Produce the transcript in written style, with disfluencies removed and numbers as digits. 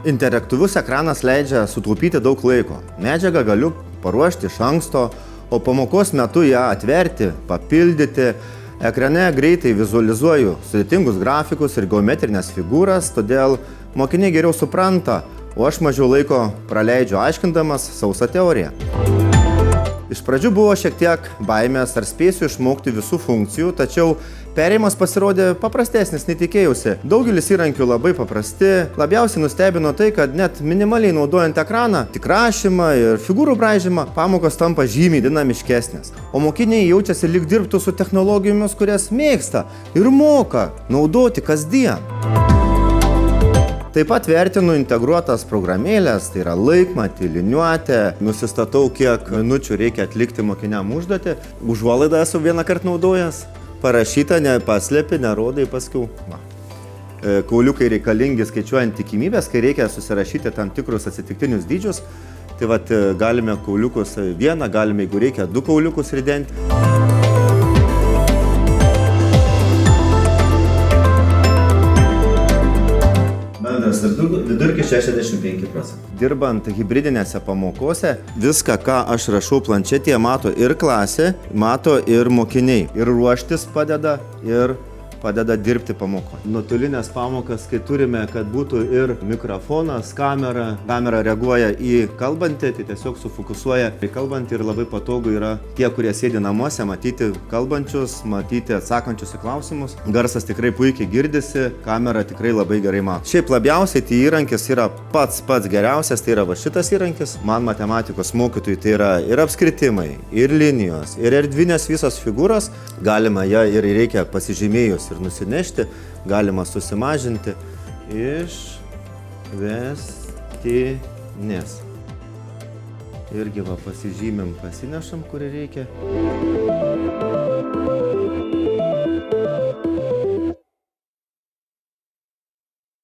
Interaktyvus ekranas leidžia sutaupyti daug laiko. Medžiagą galiu paruošti iš anksto, o pamokos metu ją atverti, papildyti. Ekrane greitai vizualizuoju sudėtingus grafikus ir geometrinės figūras, todėl mokiniai geriau supranta, o aš mažiau laiko praleidžiu aiškindamas sausą teoriją. Iš pradžių buvo šiek tiek baimės, ar spėsiu išmokti visų funkcijų, tačiau perėjimas pasirodė paprastesnis, nei tikėjausi. Daugelis įrankių labai paprasti. Labiausiai nustebino tai, kad net minimaliai naudojant ekraną, tik rašymą ir figūrų braižymą, pamokos tampa žymiai dinamiškesnės. O mokiniai jaučiasi lyg dirbtų su technologijomis, kurias mėgsta ir moka naudoti kasdien. Taip pat vertinu integruotas programėlės, tai yra laikmatį, liniuotę, nusistatau, kiek minučių reikia atlikti mokiniam užduotį. Užuolaidą esu vieną kartą naudojęs, parašyta, nepaslėpi, nerodai paskiau. Kauliukai reikalingi skaičiuojant tikimybės, kai reikia susirašyti tam tikrus atsitiktinius dydžius. Tai vat galime kauliukus vieną, galime, jeigu reikia, 2 kauliukus ridenti. Vidurkis 65%. Dirbant hibridinėse pamokose, viską, ką aš rašau planšetėje, mato ir klasė, mato ir mokiniai. Ir ruoštis padeda, ir padeda dirbti pamokoje. Nuotolinės pamokas, kai turime, kad būtų ir mikrofonas, kamera reaguoja į kalbantį, tai tiesiog sufokusuoja į kalbantį ir labai patogu yra tie, kurie sėdi namuose, matyti kalbančius, matyti atsakančius į klausimus. Garsas tikrai puikiai girdisi, kamera tikrai labai gerai mato. Šiaip labiausiai tai įrankis yra pats geriausias, tai yra va šitas įrankis. Man matematikos mokytojui tai yra ir apskritimai, ir linijos, ir erdvinės visos figūros. Galima ją ir reikia pasižymėjus ir nusinešti, galima susimažinti iš vestinės. Irgi va pasižymim, pasinešam, kur reikia.